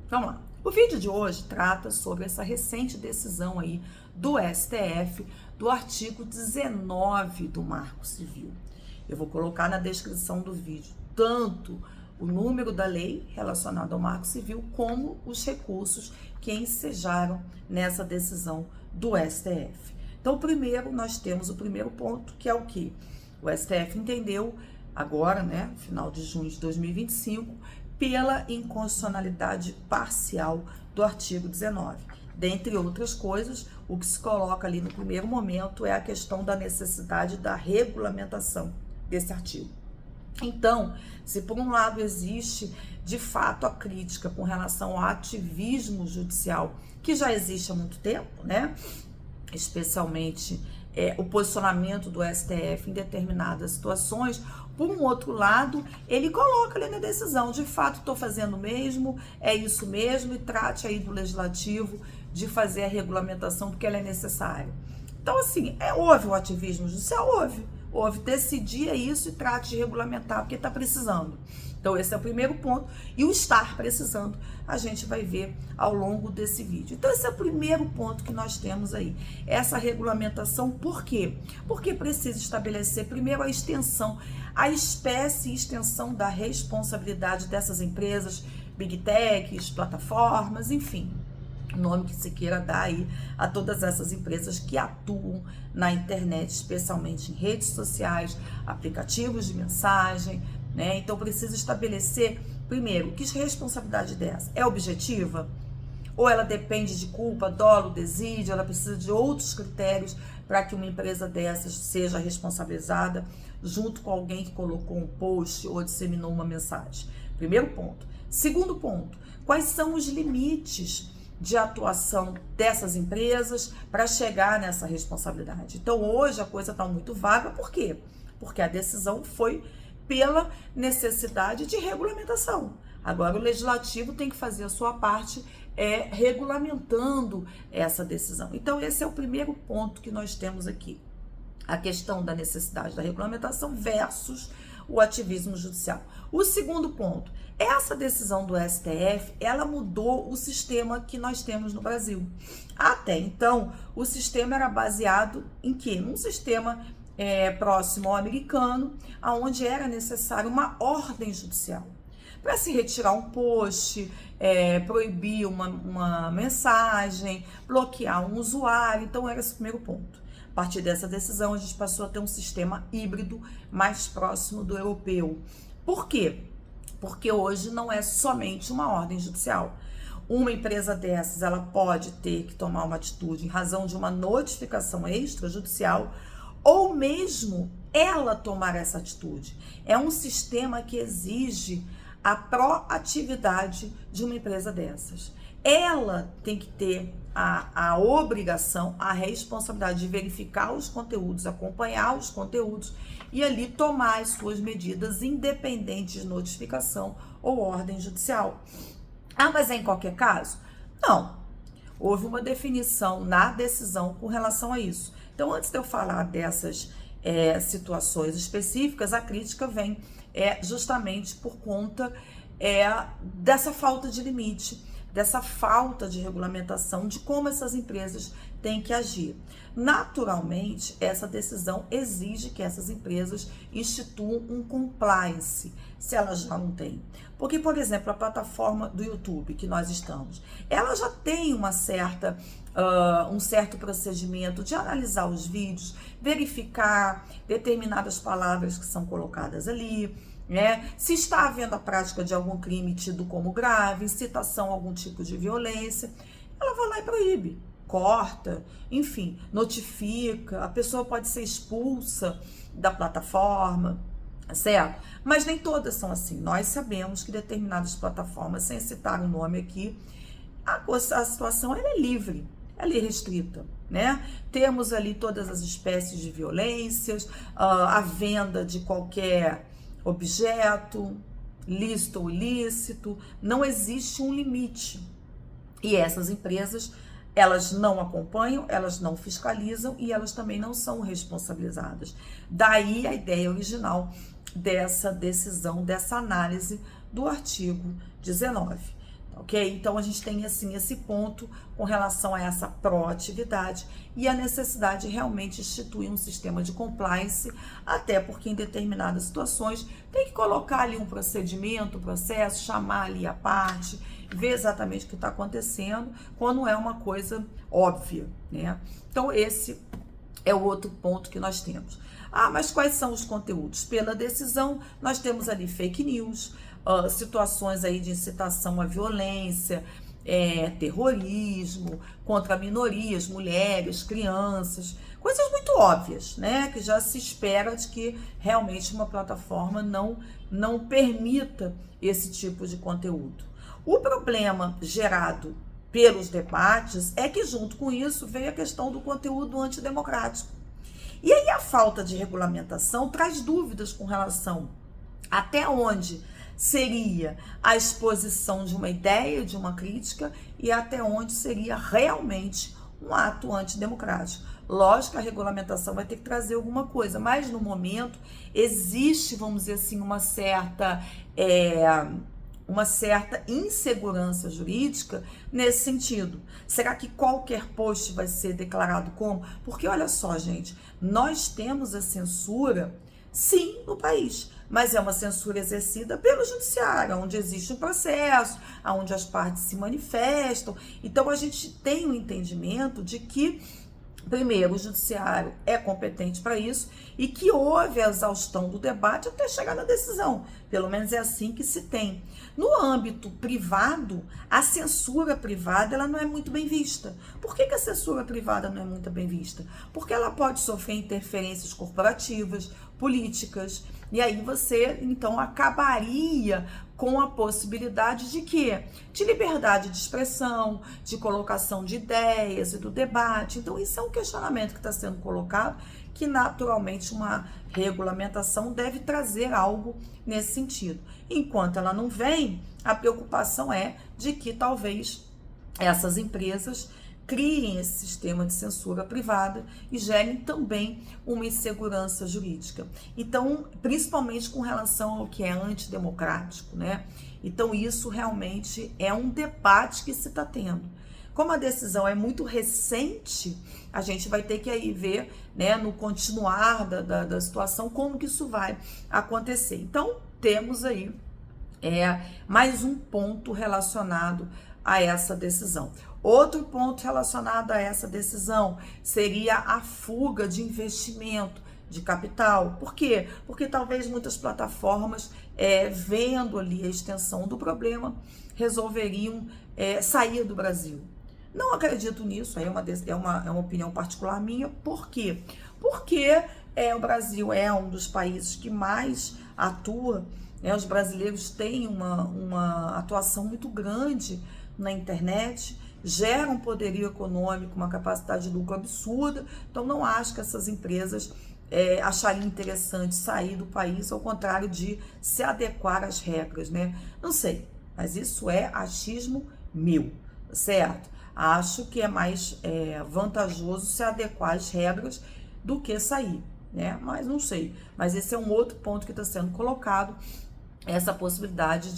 Vamos lá. O vídeo de hoje trata sobre essa recente decisão aí do STF do artigo 19 do Marco Civil. Eu vou colocar na descrição do vídeo tanto o número da lei relacionada ao Marco Civil como os recursos que ensejaram nessa decisão do STF. Então, primeiro, nós temos o primeiro ponto, que é o que o STF entendeu agora, né, final de junho de 2025, pela inconstitucionalidade parcial do artigo 19. Dentre outras coisas, o que se coloca ali no primeiro momento é a questão da necessidade da regulamentação desse artigo. Então, se por um lado existe de fato a crítica com relação ao ativismo judicial, que já existe há muito tempo, né? Especialmente o posicionamento do STF em determinadas situações, por um outro lado, ele coloca ali na decisão, de fato estou fazendo mesmo, é isso mesmo, e trate aí do legislativo de fazer a regulamentação porque ela é necessária. Então, assim, houve o ativismo judicial? Houve, decidir isso e trate de regulamentar porque está precisando. Então, esse é o primeiro ponto. E o estar precisando, a gente vai ver ao longo desse vídeo. Então, esse é o primeiro ponto que nós temos aí. Essa regulamentação, por quê? Porque precisa estabelecer, primeiro, a extensão, a espécie e extensão da responsabilidade dessas empresas, big techs, plataformas, enfim, o nome que se queira dar aí a todas essas empresas que atuam na internet, especialmente em redes sociais, aplicativos de mensagem, né? Então precisa estabelecer, primeiro, que responsabilidade dessa é objetiva? Ou ela depende de culpa, dolo, desídio, ela precisa de outros critérios para que uma empresa dessas seja responsabilizada junto com alguém que colocou um post ou disseminou uma mensagem? Primeiro ponto. Segundo ponto, quais são os limites de atuação dessas empresas para chegar nessa responsabilidade? Então hoje a coisa está muito vaga, por quê? Porque a decisão foi pela necessidade de regulamentação. Agora o legislativo tem que fazer a sua parte regulamentando essa decisão. Então esse é o primeiro ponto que nós temos aqui. A questão da necessidade da regulamentação versus o ativismo judicial. O segundo ponto, essa decisão do STF, ela mudou o sistema que nós temos no Brasil. Até então, o sistema era baseado em quê? Num sistema próximo ao americano, onde era necessário uma ordem judicial para se retirar um post, proibir uma mensagem, bloquear um usuário. Então era esse o primeiro ponto. A partir dessa decisão, a gente passou a ter um sistema híbrido mais próximo do europeu. Por quê? Porque hoje não é somente uma ordem judicial. Uma empresa dessas, ela pode ter que tomar uma atitude em razão de uma notificação extrajudicial ou mesmo ela tomar essa atitude. É um sistema que exige a proatividade de uma empresa dessas. Ela tem que ter a obrigação, a responsabilidade de verificar os conteúdos, acompanhar os conteúdos e ali tomar as suas medidas independentes de notificação ou ordem judicial. Ah, mas é em qualquer caso? Não. Houve uma definição na decisão com relação a isso. Então, antes de eu falar dessas situações específicas, a crítica vem justamente por conta dessa falta de limite, dessa falta de regulamentação de como essas empresas têm que agir. Naturalmente, essa decisão exige que essas empresas instituam um compliance, se elas já não têm. Porque, por exemplo, a plataforma do YouTube que nós estamos, ela já tem um certo procedimento de analisar os vídeos, verificar determinadas palavras que são colocadas ali, né? Se está havendo a prática de algum crime tido como grave, incitação a algum tipo de violência, ela vai lá e proíbe, corta, enfim, notifica, a pessoa pode ser expulsa da plataforma, certo? Mas nem todas são assim. Nós sabemos que determinadas plataformas, sem citar o nome aqui, a situação ela é livre, ela é restrita, né? Temos ali todas as espécies de violências, a venda de qualquer objeto, lícito ou ilícito, não existe um limite. E essas empresas elas não acompanham, elas não fiscalizam e elas também não são responsabilizadas. Daí a ideia original dessa decisão, dessa análise do artigo 19. Ok? Então a gente tem assim esse ponto com relação a essa proatividade e a necessidade de realmente instituir um sistema de compliance, até porque em determinadas situações tem que colocar ali um procedimento, um processo, chamar ali a parte, ver exatamente o que está acontecendo, quando é uma coisa óbvia, né? Então esse é o outro ponto que nós temos. Ah, mas quais são os conteúdos? Pela decisão, nós temos ali fake news, situações aí de incitação à violência, terrorismo, contra minorias, mulheres, crianças, coisas muito óbvias, né? Que já se espera de que realmente uma plataforma não permita esse tipo de conteúdo. O problema gerado pelos debates é que junto com isso veio a questão do conteúdo antidemocrático. E aí a falta de regulamentação traz dúvidas com relação até onde seria a exposição de uma ideia, de uma crítica, e até onde seria realmente um ato antidemocrático. Lógico que a regulamentação vai ter que trazer alguma coisa, mas no momento existe, vamos dizer assim, uma certa insegurança jurídica nesse sentido. Será que qualquer post vai ser declarado como? Porque olha só, gente, nós temos a censura, sim, no país, mas é uma censura exercida pelo judiciário, onde existe um processo, onde as partes se manifestam. Então a gente tem um entendimento de que primeiro, o judiciário é competente para isso e que houve a exaustão do debate até chegar na decisão. Pelo menos é assim que se tem. No âmbito privado, a censura privada ela não é muito bem vista. Por que a censura privada não é muito bem vista? Porque ela pode sofrer interferências corporativas, políticas, e aí você, então, acabaria com a possibilidade de quê? De liberdade de expressão, de colocação de ideias e do debate. Então, isso é um questionamento que está sendo colocado, que naturalmente uma regulamentação deve trazer algo nesse sentido. Enquanto ela não vem, a preocupação é de que talvez essas empresas criem esse sistema de censura privada e gerem também uma insegurança jurídica. Então, principalmente com relação ao que é antidemocrático, né? Então, isso realmente é um debate que se está tendo. Como a decisão é muito recente, a gente vai ter que aí ver, né, no continuar da situação, como que isso vai acontecer. Então, temos aí mais um ponto relacionado a essa decisão. Outro ponto relacionado a essa decisão seria a fuga de investimento, de capital. Por quê? Porque talvez muitas plataformas, vendo ali a extensão do problema, resolveriam sair do Brasil. Não acredito nisso, é uma opinião particular minha. Por quê? Porque o Brasil é um dos países que mais atua, os brasileiros têm uma atuação muito grande na internet, gera um poderio econômico, uma capacidade de lucro absurda. Então não acho que essas empresas achariam interessante sair do país, ao contrário de se adequar às regras, né? Não sei, mas isso é achismo meu, certo? Acho que é mais vantajoso se adequar às regras do que sair, né? Mas não sei. Mas esse é um outro ponto que está sendo colocado, essa possibilidade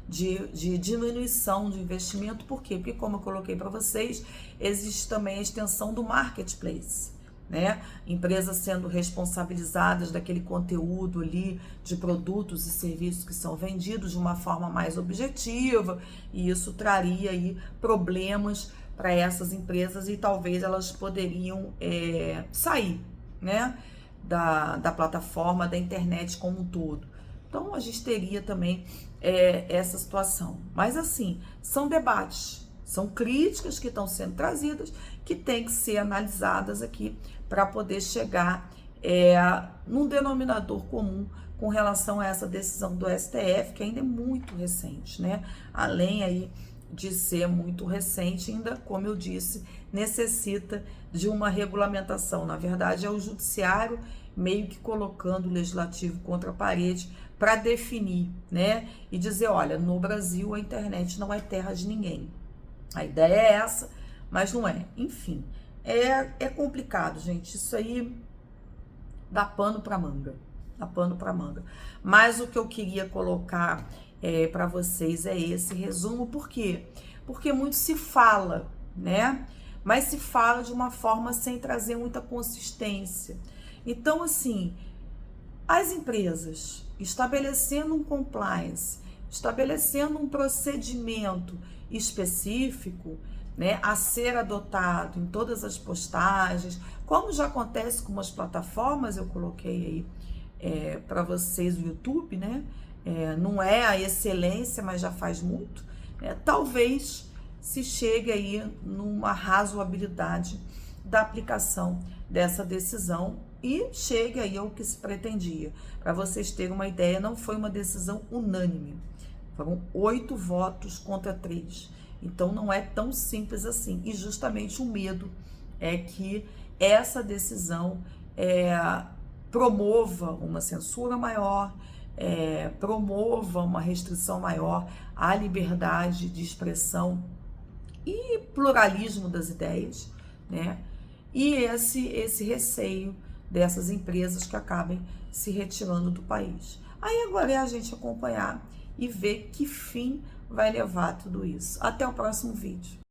de diminuição de investimento. Por quê? Porque, como eu coloquei para vocês, existe também a extensão do marketplace, né? Empresas sendo responsabilizadas daquele conteúdo ali de produtos e serviços que são vendidos de uma forma mais objetiva, e isso traria aí problemas para essas empresas e talvez elas poderiam sair, né, da plataforma, da internet como um todo. Então, a gente teria também essa situação. Mas, assim, são debates, são críticas que estão sendo trazidas, que têm que ser analisadas aqui para poder chegar num denominador comum com relação a essa decisão do STF, que ainda é muito recente, né? Além aí de ser muito recente, ainda, como eu disse, necessita de uma regulamentação. Na verdade, é o judiciário meio que colocando o legislativo contra a parede para definir, né? E dizer, olha, no Brasil a internet não é terra de ninguém. A ideia é essa, mas não é. Enfim, é complicado, gente. Isso aí dá pano para manga. Dá pano para manga. Mas o que eu queria colocar para vocês é esse resumo. Por quê? Porque muito se fala, né? Mas se fala de uma forma sem trazer muita consistência. Então, assim, as empresas estabelecendo um compliance, estabelecendo um procedimento específico, né, a ser adotado em todas as postagens, como já acontece com umas plataformas, eu coloquei aí para vocês o YouTube, né? Não é a excelência, mas já faz muito. Talvez se chegue aí numa razoabilidade da aplicação dessa decisão e chegue aí ao que se pretendia. Para vocês terem uma ideia, não foi uma decisão unânime. Foram 8 votos contra 3. Então não é tão simples assim. E justamente o medo é que essa decisão promova uma censura maior, promova uma restrição maior à liberdade de expressão e pluralismo das ideias, né? E esse receio dessas empresas que acabem se retirando do país. Aí agora é a gente acompanhar e ver que fim vai levar tudo isso. Até o próximo vídeo.